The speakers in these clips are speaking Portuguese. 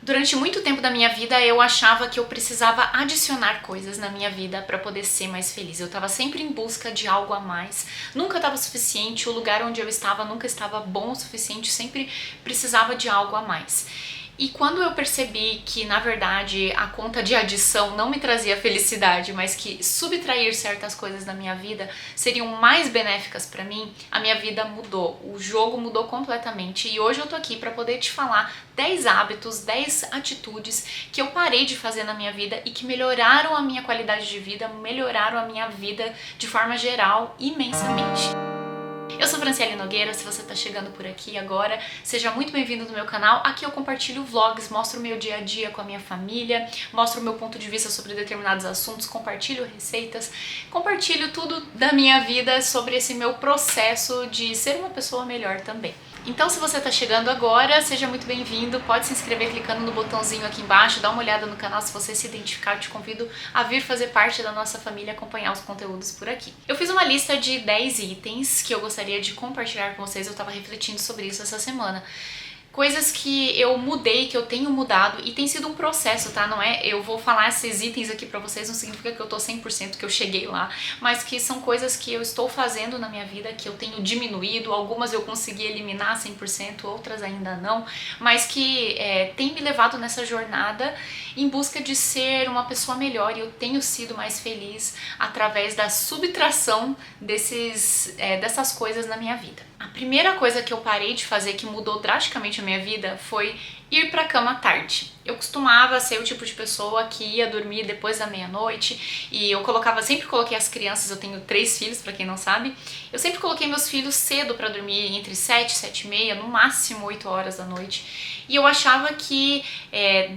Durante muito tempo da minha vida eu achava que eu precisava adicionar coisas na minha vida para poder ser mais feliz. Eu estava sempre em busca de algo a mais, nunca estava suficiente, o lugar onde eu estava nunca estava bom o suficiente, sempre precisava de algo a mais. E quando eu percebi que, na verdade, a conta de adição não me trazia felicidade, mas que subtrair certas coisas da minha vida seriam mais benéficas para mim, a minha vida mudou. O jogo mudou completamente e hoje eu tô aqui para poder te falar 10 hábitos, 10 atitudes que eu parei de fazer na minha vida e que melhoraram a minha qualidade de vida, melhoraram a minha vida de forma geral imensamente. Eu sou Franciele Nogueira, se você está chegando por aqui agora, seja muito bem-vindo no meu canal. Aqui eu compartilho vlogs, mostro o meu dia a dia com a minha família, mostro o meu ponto de vista sobre determinados assuntos, compartilho receitas, compartilho tudo da minha vida sobre esse meu processo de ser uma pessoa melhor também. Então, se você está chegando agora, seja muito bem-vindo, pode se inscrever clicando no botãozinho aqui embaixo, dá uma olhada no canal se você se identificar, eu te convido a vir fazer parte da nossa família e acompanhar os conteúdos por aqui. Eu fiz uma lista de 10 itens que eu gostaria de compartilhar com vocês, eu estava refletindo sobre isso essa semana. Coisas que eu mudei, que eu tenho mudado e tem sido um processo, tá? Não é, eu vou falar esses itens aqui pra vocês, não significa que eu tô 100% que eu cheguei lá, mas que são coisas que eu estou fazendo na minha vida, que eu tenho diminuído, algumas eu consegui eliminar 100%, outras ainda não, mas que tem me levado nessa jornada em busca de ser uma pessoa melhor e eu tenho sido mais feliz através da subtração dessas coisas na minha vida. A primeira coisa que eu parei de fazer que mudou drasticamente a minha vida foi ir pra cama tarde. Eu costumava ser o tipo de pessoa que ia dormir depois da meia-noite e eu sempre coloquei as crianças, eu tenho 3 filhos, pra quem não sabe, eu sempre coloquei meus filhos cedo pra dormir, entre 7 e 7 e meia, no máximo 8 horas da noite. E eu achava que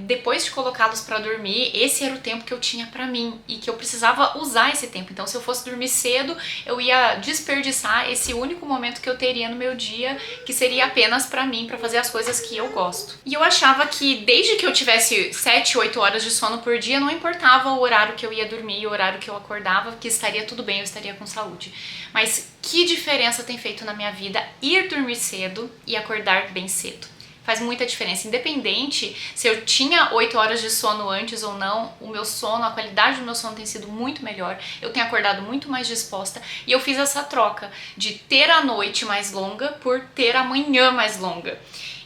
depois de colocá-los pra dormir, esse era o tempo que eu tinha pra mim e que eu precisava usar esse tempo. Então, se eu fosse dormir cedo, eu ia desperdiçar esse único momento que eu teria no meu dia, que seria apenas pra mim, pra fazer as coisas que eu gosto. E eu achava que desde que eu tivesse 7, 8 horas de sono por dia, não importava o horário que eu ia dormir, o horário que eu acordava, que estaria tudo bem, eu estaria com saúde. Mas que diferença tem feito na minha vida ir dormir cedo e acordar bem cedo? Faz muita diferença, independente se eu tinha 8 horas de sono antes ou não, o meu sono, a qualidade do meu sono tem sido muito melhor, eu tenho acordado muito mais disposta e eu fiz essa troca de ter a noite mais longa por ter a manhã mais longa.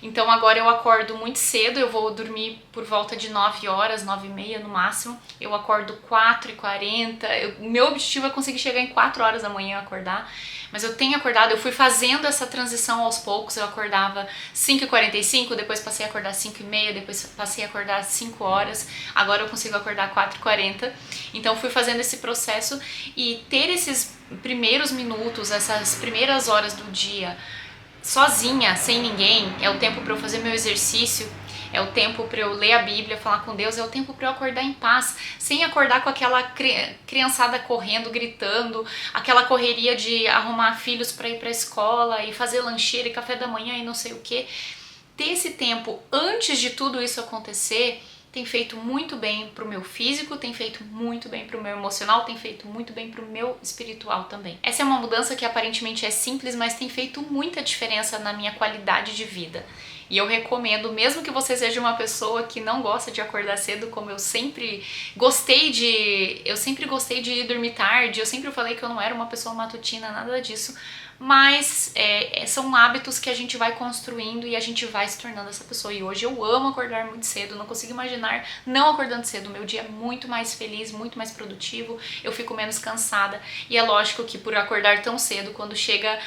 Então agora eu acordo muito cedo, eu vou dormir por volta de 9 horas, 9 e meia no máximo, eu acordo 4h40, meu objetivo é conseguir chegar em 4 horas da manhã acordar, mas eu tenho acordado, eu fui fazendo essa transição aos poucos, eu acordava 5h45, depois passei a acordar 5h30, depois passei a acordar 5 horas, agora eu consigo acordar 4h40, então fui fazendo esse processo e ter esses primeiros minutos, essas primeiras horas do dia sozinha, sem ninguém, é o tempo para eu fazer meu exercício, é o tempo para eu ler a Bíblia, falar com Deus, é o tempo para eu acordar em paz, sem acordar com aquela criançada correndo, gritando, aquela correria de arrumar filhos para ir para a escola e fazer lancheira e café da manhã e não sei o que. Ter esse tempo antes de tudo isso acontecer tem feito muito bem pro meu físico, tem feito muito bem pro meu emocional, tem feito muito bem pro meu espiritual também. Essa é uma mudança que aparentemente é simples, mas tem feito muita diferença na minha qualidade de vida. E eu recomendo, mesmo que você seja uma pessoa que não gosta de acordar cedo, como eu sempre gostei de ir dormir tarde, eu sempre falei que eu não era uma pessoa matutina, nada disso, mas são hábitos que a gente vai construindo e a gente vai se tornando essa pessoa. E hoje eu amo acordar muito cedo, não consigo imaginar não acordando cedo. Meu dia é muito mais feliz, muito mais produtivo, eu fico menos cansada. E é lógico que por acordar tão cedo, quando chega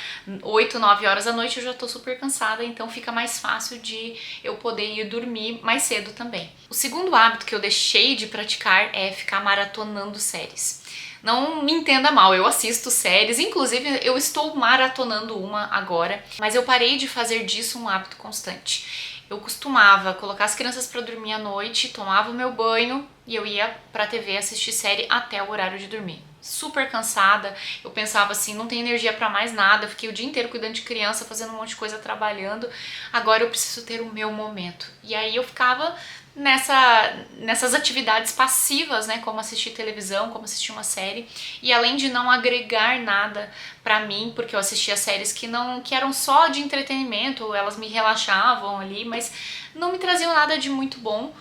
8, 9 horas da noite, eu já tô super cansada, então fica mais fácil de eu poder ir dormir mais cedo também. O segundo hábito que eu deixei de praticar é ficar maratonando séries. Não me entenda mal, eu assisto séries, inclusive eu estou maratonando uma agora, mas eu parei de fazer disso um hábito constante. Eu costumava colocar as crianças para dormir à noite, tomava o meu banho e eu ia pra TV assistir série até o horário de dormir. Super cansada, eu pensava assim, não tenho energia pra mais nada, eu fiquei o dia inteiro cuidando de criança, fazendo um monte de coisa, trabalhando, agora eu preciso ter o meu momento. E aí eu ficava nessas atividades passivas, né, como assistir televisão, como assistir uma série, e além de não agregar nada pra mim, porque eu assistia séries que eram só de entretenimento, elas me relaxavam ali, mas não me traziam nada de muito bom.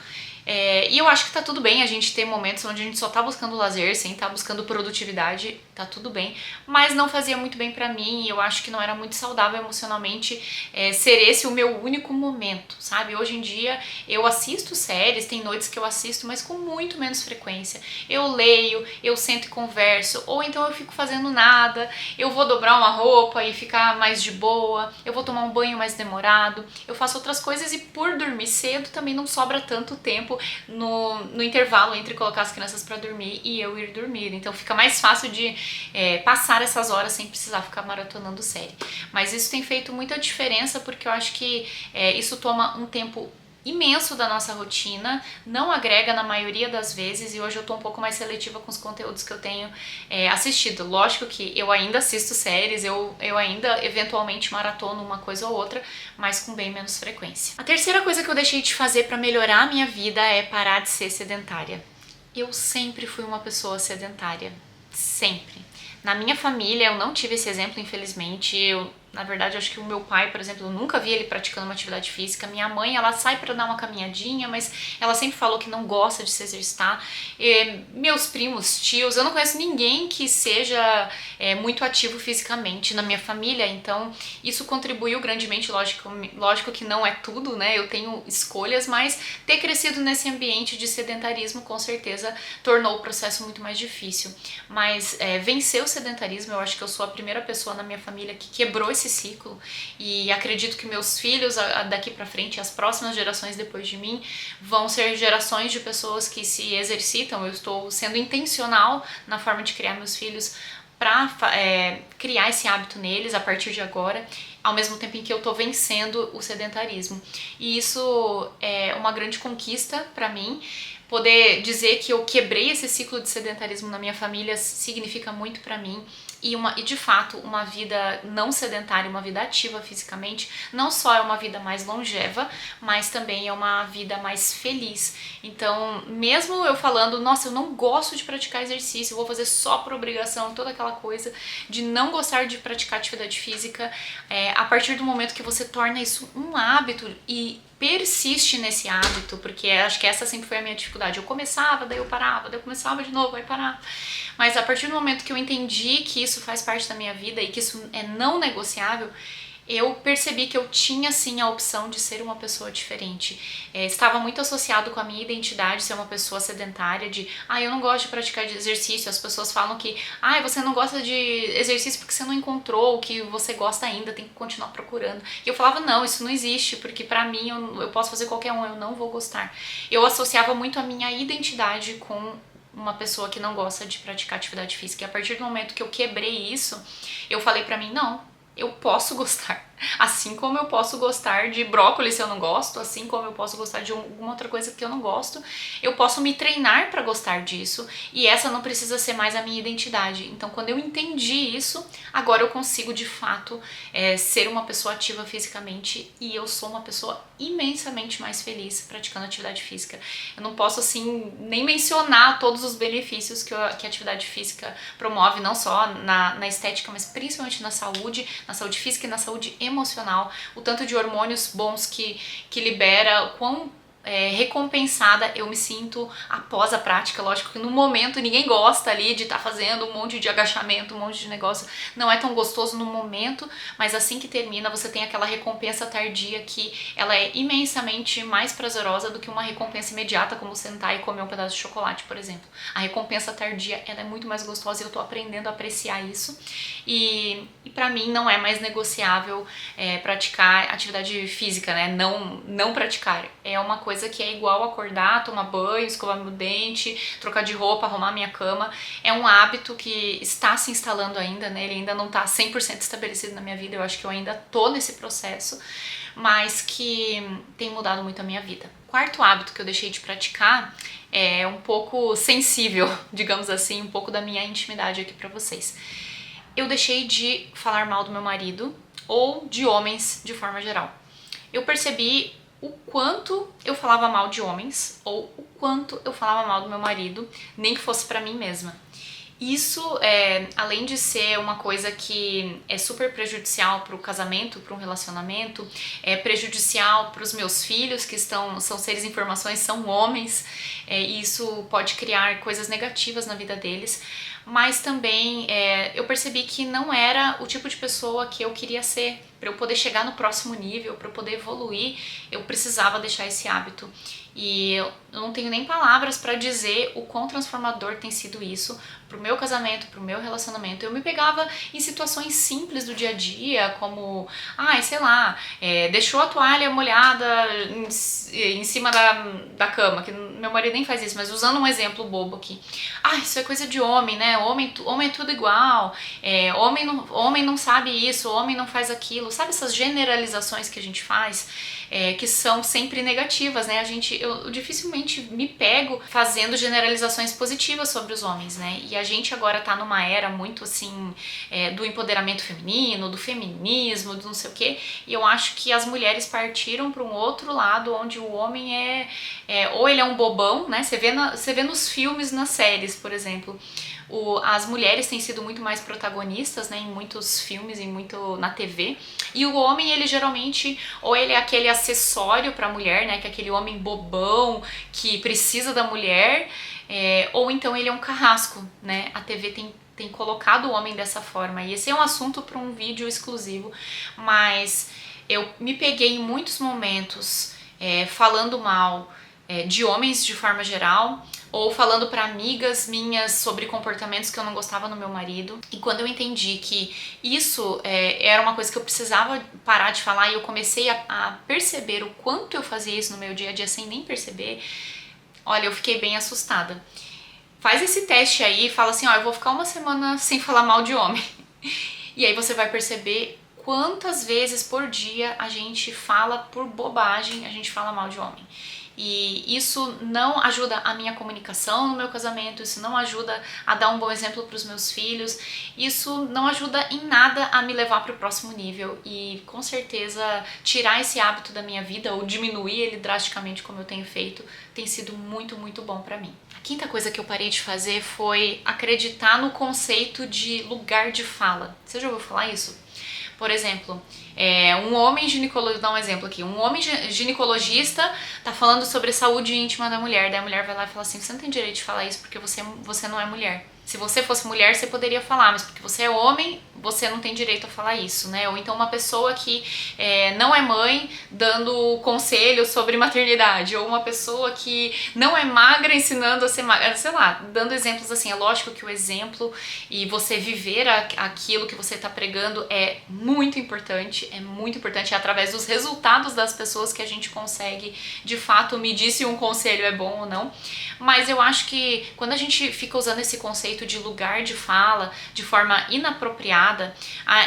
E eu acho que tá tudo bem a gente ter momentos onde a gente só tá buscando lazer, sem tá buscando produtividade, tá tudo bem, mas não fazia muito bem pra mim e eu acho que não era muito saudável emocionalmente ser esse o meu único momento, sabe? Hoje em dia eu assisto séries, tem noites que eu assisto, mas com muito menos frequência. Eu leio, eu sento e converso, ou então eu fico fazendo nada, eu vou dobrar uma roupa e ficar mais de boa, eu vou tomar um banho mais demorado, eu faço outras coisas e por dormir cedo também não sobra tanto tempo no intervalo entre colocar as crianças pra dormir e eu ir dormir. Então fica mais fácil de passar essas horas sem precisar ficar maratonando série. Mas isso tem feito muita diferença porque eu acho que isso toma um tempo imenso da nossa rotina, não agrega na maioria das vezes e hoje eu tô um pouco mais seletiva com os conteúdos que eu tenho assistido. Lógico que eu ainda assisto séries, eu ainda eventualmente maratono uma coisa ou outra, mas com bem menos frequência. A terceira coisa que eu deixei de fazer pra melhorar a minha vida é parar de ser sedentária. Eu sempre fui uma pessoa sedentária, sempre. Na minha família eu não tive esse exemplo, infelizmente. Na verdade, acho que o meu pai, por exemplo, eu nunca vi ele praticando uma atividade física. Minha mãe, ela sai pra dar uma caminhadinha, mas ela sempre falou que não gosta de se exercitar. Meus primos, tios, eu não conheço ninguém que seja muito ativo fisicamente na minha família, então isso contribuiu grandemente, lógico que não é tudo, né? Eu tenho escolhas, mas ter crescido nesse ambiente de sedentarismo com certeza tornou o processo muito mais difícil. Mas vencer o sedentarismo, eu acho que eu sou a primeira pessoa na minha família que quebrou esse ciclo e acredito que meus filhos daqui pra frente, as próximas gerações depois de mim, vão ser gerações de pessoas que se exercitam. Eu estou sendo intencional na forma de criar meus filhos para criar esse hábito neles a partir de agora, ao mesmo tempo em que eu tô vencendo o sedentarismo. E isso é uma grande conquista para mim. Poder dizer que eu quebrei esse ciclo de sedentarismo na minha família significa muito pra mim e de fato uma vida não sedentária, uma vida ativa fisicamente, não só é uma vida mais longeva, mas também é uma vida mais feliz. Então, mesmo eu falando, nossa, eu não gosto de praticar exercício, eu vou fazer só por obrigação, toda aquela coisa de não gostar de praticar atividade física, a partir do momento que você torna isso um hábito e persiste nesse hábito, porque acho que essa sempre foi a minha dificuldade. Eu começava, daí eu parava, daí eu começava de novo, aí parava. Mas a partir do momento que eu entendi que isso faz parte da minha vida e que isso é não negociável, eu percebi que eu tinha sim a opção de ser uma pessoa diferente. Estava muito associado com a minha identidade ser uma pessoa sedentária, de eu não gosto de praticar exercício. As pessoas falam que você não gosta de exercício porque você não encontrou o que você gosta ainda, tem que continuar procurando. E eu falava, não, isso não existe, porque pra mim eu posso fazer qualquer um, eu não vou gostar. Eu associava muito a minha identidade com uma pessoa que não gosta de praticar atividade física. E a partir do momento que eu quebrei isso, eu falei pra mim, não, eu posso gostar. Assim como eu posso gostar de brócolis se eu não gosto, assim como eu posso gostar de alguma outra coisa que eu não gosto, eu posso me treinar pra gostar disso e essa não precisa ser mais a minha identidade. Então, quando eu entendi isso, agora eu consigo de fato ser uma pessoa ativa fisicamente e eu sou uma pessoa imensamente mais feliz praticando atividade física. Eu não posso assim nem mencionar todos os benefícios que a atividade física promove, não só na estética, mas principalmente na saúde física e na saúde emocional, o tanto de hormônios bons que libera, o quão recompensada eu me sinto após a prática. Lógico que no momento ninguém gosta ali de estar fazendo um monte de agachamento, um monte de negócio, não é tão gostoso no momento, mas assim que termina você tem aquela recompensa tardia que ela é imensamente mais prazerosa do que uma recompensa imediata, como sentar e comer um pedaço de chocolate, por exemplo. A recompensa tardia ela é muito mais gostosa e eu tô aprendendo a apreciar isso e pra mim não é mais negociável praticar atividade física, né? Não praticar. É uma coisa que é igual acordar, tomar banho, escovar meu dente, trocar de roupa, arrumar minha cama. É um hábito que está se instalando ainda, né? Ele ainda não tá 100% estabelecido na minha vida, eu acho que eu ainda tô nesse processo, mas que tem mudado muito a minha vida. Quarto hábito que eu deixei de praticar é um pouco sensível, digamos assim, um pouco da minha intimidade aqui pra vocês. Eu deixei de falar mal do meu marido ou de homens de forma geral. Eu percebi o quanto eu falava mal de homens ou o quanto eu falava mal do meu marido, nem que fosse pra mim mesma. Isso, além de ser uma coisa que é super prejudicial para o casamento, para um relacionamento, é prejudicial para os meus filhos, que são seres em formações, são homens, e isso pode criar coisas negativas na vida deles, mas também eu percebi que não era o tipo de pessoa que eu queria ser. Para eu poder chegar no próximo nível, para eu poder evoluir, eu precisava deixar esse hábito. E eu não tenho nem palavras para dizer o quão transformador tem sido isso pro meu casamento, pro meu relacionamento. Eu me pegava em situações simples do dia a dia, como, sei lá, deixou a toalha molhada em cima da cama, que meu marido nem faz isso, mas usando um exemplo bobo aqui. Isso é coisa de homem, né? Homem é tudo igual, homem não sabe isso, homem não faz aquilo. Sabe essas generalizações que a gente faz, que são sempre negativas, né? Eu dificilmente me pego fazendo generalizações positivas sobre os homens, né? E a gente agora tá numa era muito assim, do empoderamento feminino, do feminismo, do não sei o quê, e eu acho que as mulheres partiram para um outro lado, onde o homem ou ele é um bobão, né? Você vê nos filmes, nas séries, por exemplo. As mulheres têm sido muito mais protagonistas, né, em muitos filmes, na TV, e o homem, ele geralmente, ou ele é aquele acessório para a mulher, né, que é aquele homem bobão que precisa da mulher, ou então ele é um carrasco, né, a TV tem colocado o homem dessa forma, e esse é um assunto para um vídeo exclusivo, mas eu me peguei em muitos momentos falando mal de homens de forma geral, ou falando para amigas minhas sobre comportamentos que eu não gostava no meu marido. E quando eu entendi que isso era uma coisa que eu precisava parar de falar, e eu comecei a perceber o quanto eu fazia isso no meu dia a dia sem nem perceber, olha, eu fiquei bem assustada. Faz esse teste aí e fala assim, eu vou ficar uma semana sem falar mal de homem. E aí você vai perceber quantas vezes por dia a gente fala por bobagem, a gente fala mal de homem. E isso não ajuda a minha comunicação no meu casamento, isso não ajuda a dar um bom exemplo para os meus filhos, isso não ajuda em nada a me levar para o próximo nível, e com certeza tirar esse hábito da minha vida ou diminuir ele drasticamente como eu tenho feito tem sido muito, muito bom para mim. A quinta coisa que eu parei de fazer foi acreditar no conceito de lugar de fala. Você já ouviu falar isso? Por exemplo, um homem ginecologista, vou dar um exemplo aqui, um homem ginecologista tá falando sobre saúde íntima da mulher, daí a mulher vai lá e fala assim, você não tem direito de falar isso porque você não é mulher. Se você fosse mulher, você poderia falar, mas porque você é homem, você não tem direito a falar isso, né? Ou então uma pessoa que não é mãe dando conselhos sobre maternidade, ou uma pessoa que não é magra ensinando a ser magra, sei lá, dando exemplos assim. É lógico que o exemplo e você viver aquilo que você está pregando é muito importante, é através dos resultados das pessoas que a gente consegue, de fato, medir se um conselho é bom ou não. Mas eu acho que quando a gente fica usando esse conceito de lugar de fala de forma inapropriada,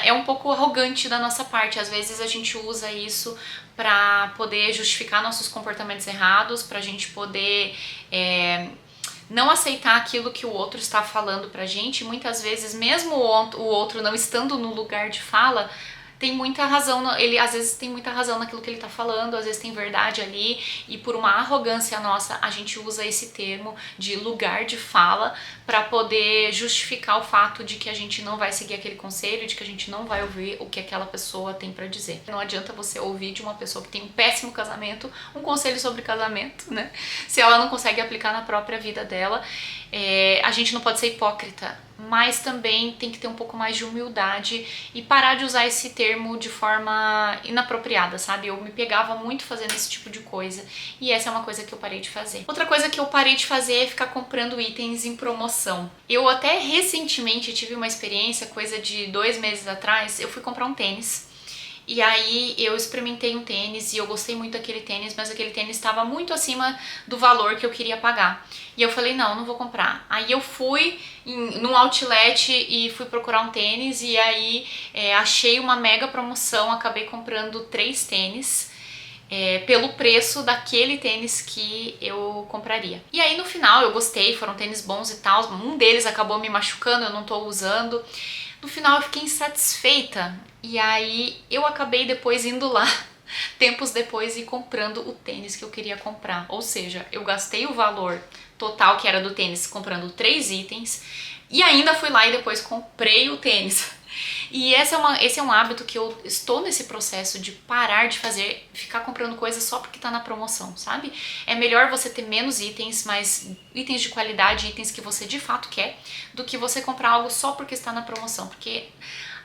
é um pouco arrogante da nossa parte. Às vezes a gente usa isso para poder justificar nossos comportamentos errados, para a gente poder não aceitar aquilo que o outro está falando pra gente. Muitas vezes, mesmo o outro não estando no lugar de fala, tem muita razão, ele às vezes tem muita razão naquilo que ele tá falando, às vezes tem verdade ali, e por uma arrogância nossa, a gente usa esse termo de lugar de fala para poder justificar o fato de que a gente não vai seguir aquele conselho, de que a gente não vai ouvir o que aquela pessoa tem para dizer. Não adianta você ouvir de uma pessoa que tem um péssimo casamento um conselho sobre casamento, né? Se ela não consegue aplicar na própria vida dela. A gente não pode ser hipócrita, mas também tem que ter um pouco mais de humildade e parar de usar esse termo de forma inapropriada, sabe? Eu me pegava muito fazendo esse tipo de coisa, e essa é uma coisa que eu parei de fazer. Outra coisa que eu parei de fazer é ficar comprando itens em promoção. Eu até recentemente tive uma experiência, coisa de 2 meses atrás, eu fui comprar um tênis. E aí eu experimentei um tênis e eu gostei muito daquele tênis, mas aquele tênis estava muito acima do valor que eu queria pagar. E eu falei, não vou comprar. Aí eu fui num outlet e fui procurar um tênis, e aí achei uma mega promoção, acabei comprando 3 tênis. Pelo preço daquele tênis que eu compraria. E aí no final eu gostei, foram tênis bons e tal, um deles acabou me machucando, eu não tô usando. No final eu fiquei insatisfeita, e aí eu acabei depois indo lá tempos depois ir comprando o tênis que eu queria comprar. Ou seja, eu gastei o valor total que era do tênis comprando 3 itens e ainda fui lá e depois comprei o tênis. E esse é um hábito que eu estou nesse processo de parar de fazer, ficar comprando coisas só porque tá na promoção, sabe? É melhor você ter menos itens, mas itens de qualidade, itens que você de fato quer, do que você comprar algo só porque está na promoção, porque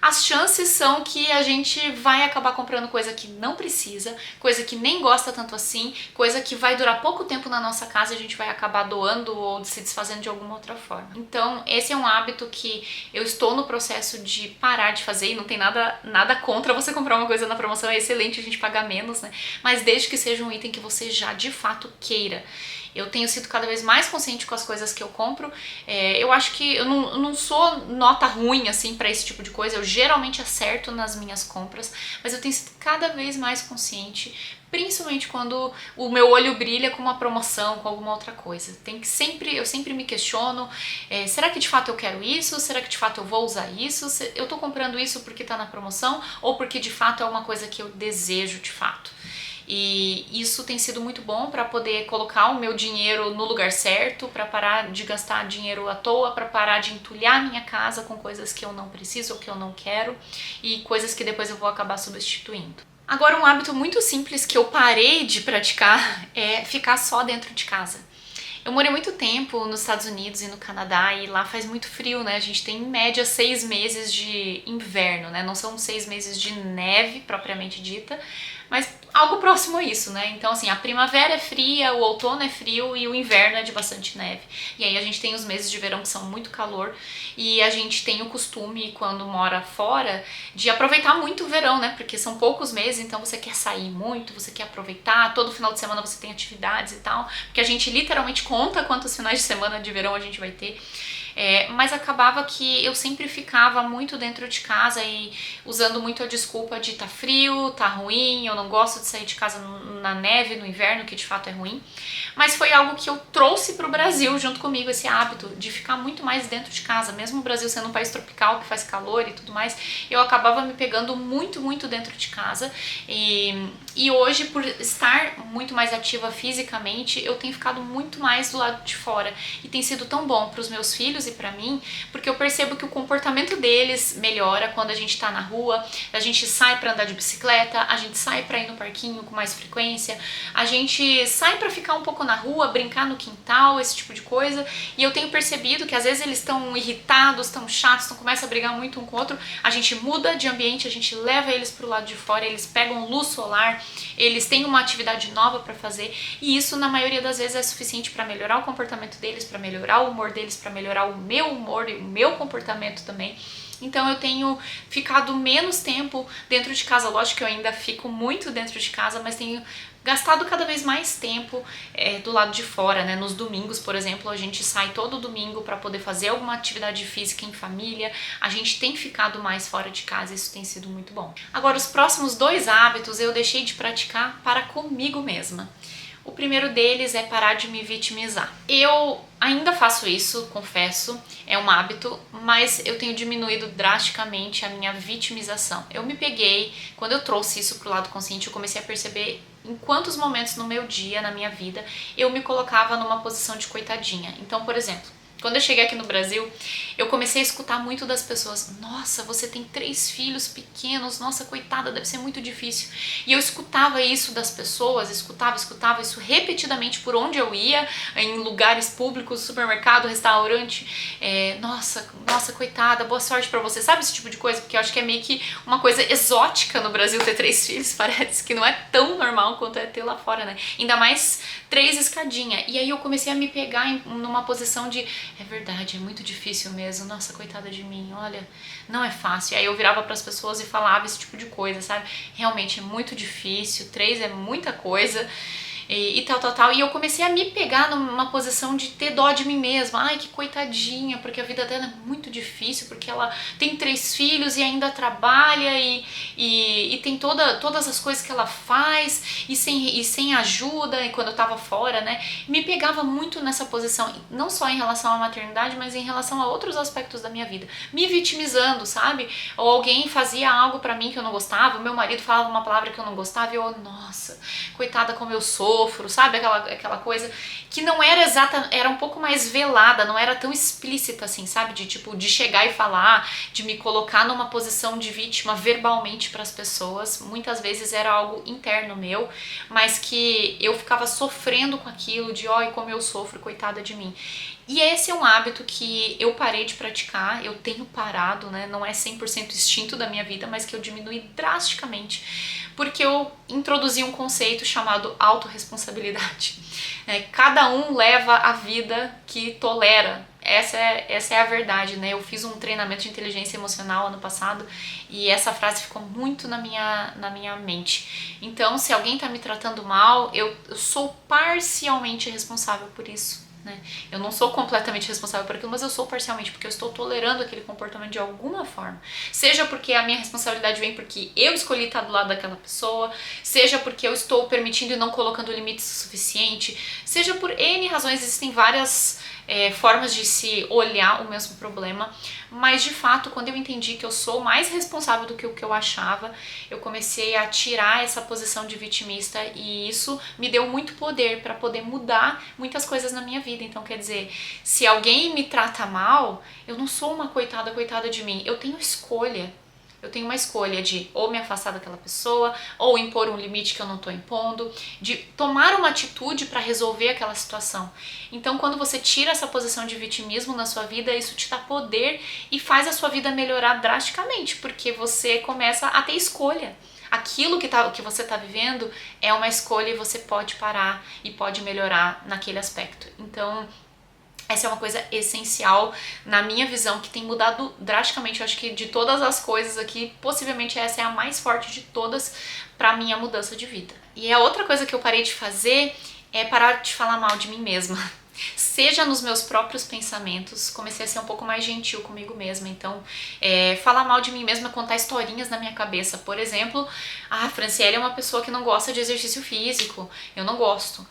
as chances são que a gente vai acabar comprando coisa que não precisa, coisa que nem gosta tanto assim, coisa que vai durar pouco tempo na nossa casa e a gente vai acabar doando ou se desfazendo de alguma outra forma. Então, esse é um hábito que eu estou no processo de parar de fazer e não tem nada contra você comprar uma coisa na promoção, é excelente a gente pagar menos, né? Mas desde que seja um item que você já de fato queira. Eu tenho sido cada vez mais consciente com as coisas que eu compro. Eu acho que eu não sou nota ruim assim para esse tipo de coisa. Eu geralmente acerto nas minhas compras, mas eu tenho sido cada vez mais consciente, principalmente quando o meu olho brilha com uma promoção, com alguma outra coisa. Eu sempre me questiono, será que de fato eu quero isso? Será que de fato eu vou usar isso? Eu tô comprando isso porque tá na promoção ou porque de fato é uma coisa que eu desejo de fato? E isso tem sido muito bom para poder colocar o meu dinheiro no lugar certo, para parar de gastar dinheiro à toa, para parar de entulhar minha casa com coisas que eu não preciso ou que eu não quero e coisas que depois eu vou acabar substituindo. Agora, um hábito muito simples que eu parei de praticar é ficar só dentro de casa. Eu morei muito tempo nos Estados Unidos e no Canadá e lá faz muito frio, né? A gente tem em média 6 meses de inverno, né? Não são 6 meses de neve propriamente dita, mas algo próximo a isso, né? Então, assim, a primavera é fria, o outono é frio e o inverno é de bastante neve. E aí a gente tem os meses de verão que são muito calor e a gente tem o costume, quando mora fora, de aproveitar muito o verão, né? Porque são poucos meses, então você quer sair muito, você quer aproveitar, todo final de semana você tem atividades e tal, porque a gente literalmente conta quantos finais de semana de verão a gente vai ter. Mas acabava que eu sempre ficava muito dentro de casa e usando muito a desculpa de tá frio, tá ruim, eu não gosto de sair de casa na neve, no inverno, que de fato é ruim. Mas foi algo que eu trouxe pro Brasil junto comigo, esse hábito de ficar muito mais dentro de casa. Mesmo o Brasil sendo um país tropical, que faz calor e tudo mais, eu acabava me pegando muito, muito dentro de casa. E hoje, por estar muito mais ativa fisicamente, eu tenho ficado muito mais do lado de fora. E tem sido tão bom pros meus filhos e pra mim, porque eu percebo que o comportamento deles melhora quando a gente tá na rua, a gente sai pra andar de bicicleta, a gente sai pra ir no parquinho com mais frequência, a gente sai pra ficar um pouco na rua, brincar no quintal, esse tipo de coisa. E eu tenho percebido que às vezes eles estão irritados, estão chatos, começam a brigar muito um com o outro, a gente muda de ambiente, a gente leva eles pro lado de fora, eles pegam luz solar, eles têm uma atividade nova pra fazer, e isso na maioria das vezes é suficiente pra melhorar o comportamento deles, pra melhorar o humor deles, pra melhorar o meu humor e o meu comportamento também. Então eu tenho ficado menos tempo dentro de casa. Lógico que eu ainda fico muito dentro de casa, mas tenho gastado cada vez mais tempo do lado de fora, né? Nos domingos, por exemplo, a gente sai todo domingo para poder fazer alguma atividade física em família. A gente tem ficado mais fora de casa, isso tem sido muito bom. Agora, os próximos 2 hábitos eu deixei de praticar para comigo mesma. O primeiro deles é parar de me vitimizar. Eu ainda faço isso, confesso, é um hábito, mas eu tenho diminuído drasticamente a minha vitimização. Eu me peguei, quando eu trouxe isso pro lado consciente, eu comecei a perceber em quantos momentos no meu dia, na minha vida, eu me colocava numa posição de coitadinha. Então, por exemplo, quando eu cheguei aqui no Brasil, eu comecei a escutar muito das pessoas: nossa, você tem 3 filhos pequenos, nossa, coitada, deve ser muito difícil. E eu escutava isso das pessoas, escutava isso repetidamente por onde eu ia, em lugares públicos, supermercado, restaurante. Nossa, coitada, boa sorte pra você. Sabe esse tipo de coisa? Porque eu acho que é meio que uma coisa exótica no Brasil ter 3 filhos, parece que não é tão normal quanto é ter lá fora, né? Ainda mais 3 escadinha. E aí eu comecei a me pegar numa posição de: é verdade, é muito difícil mesmo, nossa, coitada de mim, olha, não é fácil. Aí eu virava pras pessoas e falava esse tipo de coisa, sabe? Realmente é muito difícil, 3 é muita coisa. e tal, tal, tal. E eu comecei a me pegar numa posição de ter dó de mim mesma. Ai, que coitadinha, porque a vida dela é muito difícil, porque ela tem 3 filhos e ainda trabalha e tem todas as coisas que ela faz e sem ajuda, e quando eu tava fora, né? Me pegava muito nessa posição, não só em relação à maternidade, mas em relação a outros aspectos da minha vida. Me vitimizando, sabe? Ou alguém fazia algo pra mim que eu não gostava, o meu marido falava uma palavra que eu não gostava e eu, nossa, coitada como eu sofro, sabe? Aquela coisa que não era exata, era um pouco mais velada, não era tão explícita assim, sabe? De chegar e falar, de me colocar numa posição de vítima verbalmente para as pessoas. Muitas vezes era algo interno meu, mas que eu ficava sofrendo com aquilo, de oi, como eu sofro, coitada de mim. E esse é um hábito que eu parei de praticar, eu tenho parado, né? Não é 100% instinto da minha vida, mas que eu diminui drasticamente, porque eu introduzi um conceito chamado autorresponsabilidade. Cada um leva a vida que tolera. Essa é a verdade, né? Eu fiz um treinamento de inteligência emocional ano passado e essa frase ficou muito na minha mente. Então, se alguém tá me tratando mal, eu sou parcialmente responsável por isso. Né? Eu não sou completamente responsável por aquilo, mas eu sou parcialmente, porque eu estou tolerando aquele comportamento de alguma forma. Seja porque a minha responsabilidade vem porque eu escolhi estar do lado daquela pessoa, seja porque eu estou permitindo e não colocando limites o suficiente, seja por N razões, existem várias formas de se olhar o mesmo problema, mas de fato, quando eu entendi que eu sou mais responsável do que o que eu achava, eu comecei a tirar essa posição de vitimista e isso me deu muito poder para poder mudar muitas coisas na minha vida. Então, quer dizer, se alguém me trata mal, eu não sou uma coitada de mim, eu tenho escolha. Eu tenho uma escolha de ou me afastar daquela pessoa, ou impor um limite que eu não estou impondo, de tomar uma atitude para resolver aquela situação. Então, quando você tira essa posição de vitimismo na sua vida, isso te dá poder e faz a sua vida melhorar drasticamente, porque você começa a ter escolha. Aquilo que você está vivendo é uma escolha e você pode parar e pode melhorar naquele aspecto. Então, essa é uma coisa essencial na minha visão, que tem mudado drasticamente. Eu acho que de todas as coisas aqui, possivelmente essa é a mais forte de todas para minha mudança de vida. E a outra coisa que eu parei de fazer é parar de falar mal de mim mesma. Seja nos meus próprios pensamentos, comecei a ser um pouco mais gentil comigo mesma. Então, falar mal de mim mesma, contar historinhas na minha cabeça. Por exemplo, a Franciele é uma pessoa que não gosta de exercício físico, eu não gosto.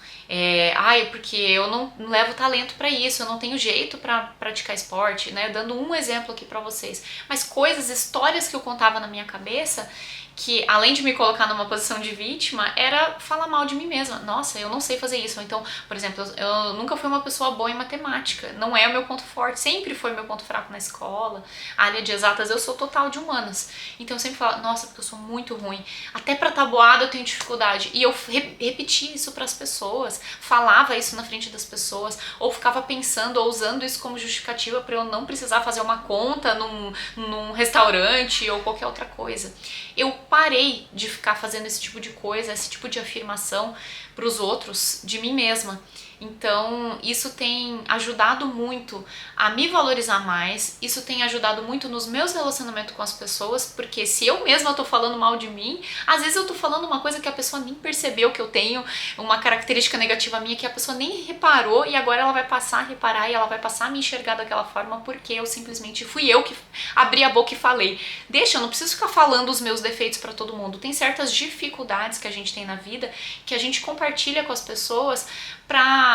Porque eu não levo talento pra isso, eu não tenho jeito pra praticar esporte, né? Dando um exemplo aqui pra vocês. Mas histórias que eu contava na minha cabeça, que além de me colocar numa posição de vítima, era falar mal de mim mesma. Nossa, eu não sei fazer isso. Ou então, por exemplo, eu nunca fui uma pessoa boa em matemática. Não é o meu ponto forte, sempre foi meu ponto fraco na escola. A área de exatas, eu sou total de humanas. Então eu sempre falo, nossa, porque eu sou muito ruim. Até pra tabuada eu tenho dificuldade. E eu repetia isso pras pessoas, falava isso na frente das pessoas, ou ficava pensando ou usando isso como justificativa pra eu não precisar fazer uma conta num restaurante ou qualquer outra coisa. Eu parei de ficar fazendo esse tipo de coisa, esse tipo de afirmação para os outros de mim mesma. Então, isso tem ajudado muito a me valorizar mais, isso tem ajudado muito nos meus relacionamentos com as pessoas, porque se eu mesma tô falando mal de mim, às vezes eu tô falando uma coisa que a pessoa nem percebeu que eu tenho, uma característica negativa minha que a pessoa nem reparou e agora ela vai passar a reparar e ela vai passar a me enxergar daquela forma porque eu simplesmente fui eu que abri a boca e falei. Deixa, eu não preciso ficar falando os meus defeitos para todo mundo. Tem certas dificuldades que a gente tem na vida que a gente compartilha com as pessoas para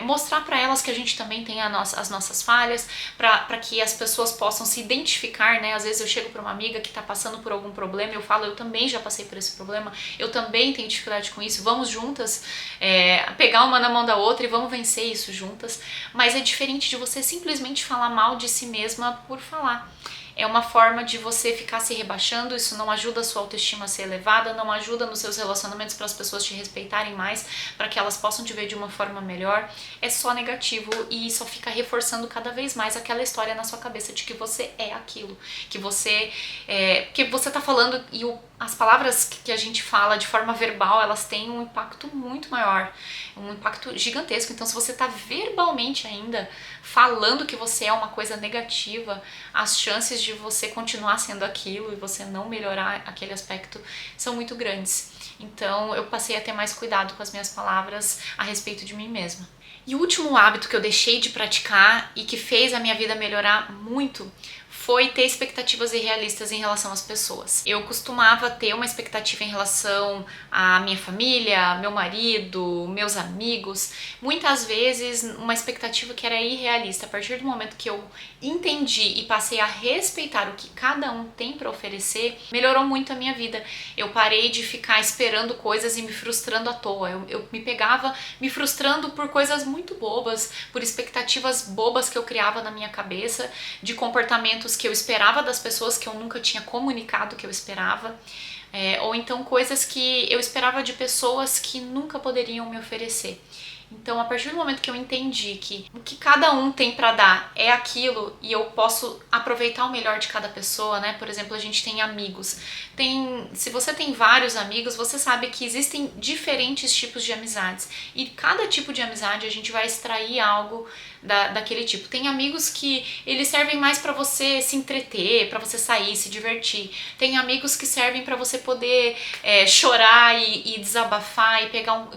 mostrar para elas que a gente também tem as nossas falhas, para que as pessoas possam se identificar, né? Às vezes eu chego para uma amiga que está passando por algum problema e eu falo, eu também já passei por esse problema, eu também tenho dificuldade com isso, vamos juntas pegar uma na mão da outra e vamos vencer isso juntas. Mas é diferente de você simplesmente falar mal de si mesma por falar. É uma forma de você ficar se rebaixando, isso não ajuda a sua autoestima a ser elevada, não ajuda nos seus relacionamentos para as pessoas te respeitarem mais, para que elas possam te ver de uma forma melhor. É só negativo e só fica reforçando cada vez mais aquela história na sua cabeça de que você é aquilo, que você tá falando e as palavras que a gente fala de forma verbal, elas têm um impacto muito maior, um impacto gigantesco. Então, se você tá verbalmente ainda falando que você é uma coisa negativa, as chances de você continuar sendo aquilo e você não melhorar aquele aspecto são muito grandes. Então eu passei a ter mais cuidado com as minhas palavras a respeito de mim mesma. E o último hábito que eu deixei de praticar e que fez a minha vida melhorar muito foi ter expectativas irrealistas em relação às pessoas. Eu costumava ter uma expectativa em relação à minha família, meu marido, meus amigos, muitas vezes uma expectativa que era irrealista. A partir do momento que eu entendi e passei a respeitar o que cada um tem para oferecer, melhorou muito a minha vida. Eu parei de ficar esperando coisas e me frustrando à toa. Eu me pegava me frustrando por coisas muito bobas, por expectativas bobas que eu criava na minha cabeça, de comportamentos que eu esperava das pessoas que eu nunca tinha comunicado que eu esperava, ou então coisas que eu esperava de pessoas que nunca poderiam me oferecer. Então, a partir do momento que eu entendi que o que cada um tem para dar é aquilo e eu posso aproveitar o melhor de cada pessoa, né? Por exemplo, a gente tem amigos. Se você tem vários amigos, você sabe que existem diferentes tipos de amizades. E cada tipo de amizade a gente vai extrair algo daquele tipo. Tem amigos que eles servem mais para você se entreter, para você sair, se divertir. Tem amigos que servem para você poder chorar e desabafar e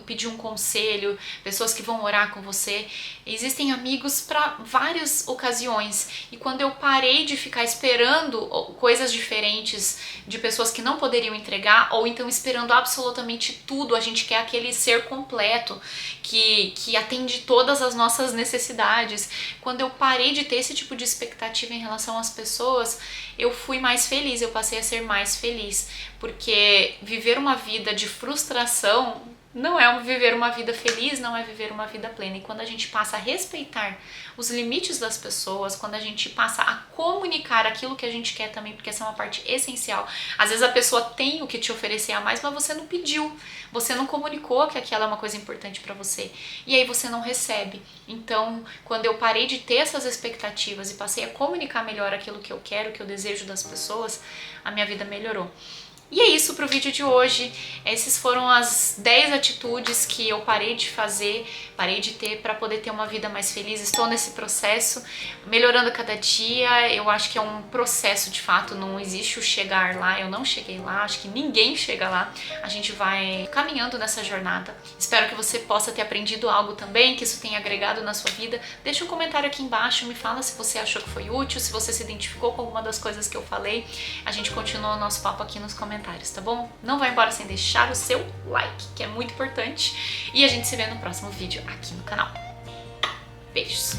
pedir um conselho, pessoas que vão orar com você. Existem amigos para várias ocasiões. E quando eu parei de ficar esperando coisas diferentes de pessoas que não poderiam entregar, ou então esperando absolutamente tudo, a gente quer aquele ser completo que atende todas as nossas necessidades. Quando eu parei de ter esse tipo de expectativa em relação às pessoas, eu fui mais feliz, eu passei a ser mais feliz, porque viver uma vida de frustração não é viver uma vida feliz, não é viver uma vida plena. E quando a gente passa a respeitar os limites das pessoas, quando a gente passa a comunicar aquilo que a gente quer também, porque essa é uma parte essencial. Às vezes a pessoa tem o que te oferecer a mais, mas você não pediu, você não comunicou que aquela é uma coisa importante para você. E aí você não recebe. Então, quando eu parei de ter essas expectativas e passei a comunicar melhor aquilo que eu quero, que eu desejo das pessoas, a minha vida melhorou. E é isso pro vídeo de hoje. Essas foram as 10 atitudes que eu parei de fazer, parei de ter para poder ter uma vida mais feliz. Estou nesse processo, melhorando cada dia. Eu acho que é um processo de fato, não existe o chegar lá. Eu não cheguei lá, acho que ninguém chega lá. A gente vai caminhando nessa jornada. Espero que você possa ter aprendido algo também, que isso tenha agregado na sua vida. Deixa um comentário aqui embaixo, me fala se você achou que foi útil, se você se identificou com alguma das coisas que eu falei. A gente continua o nosso papo aqui nos comentários, tá bom? Não vai embora sem deixar o seu like, que é muito importante. E a gente se vê no próximo vídeo aqui no canal. Beijos!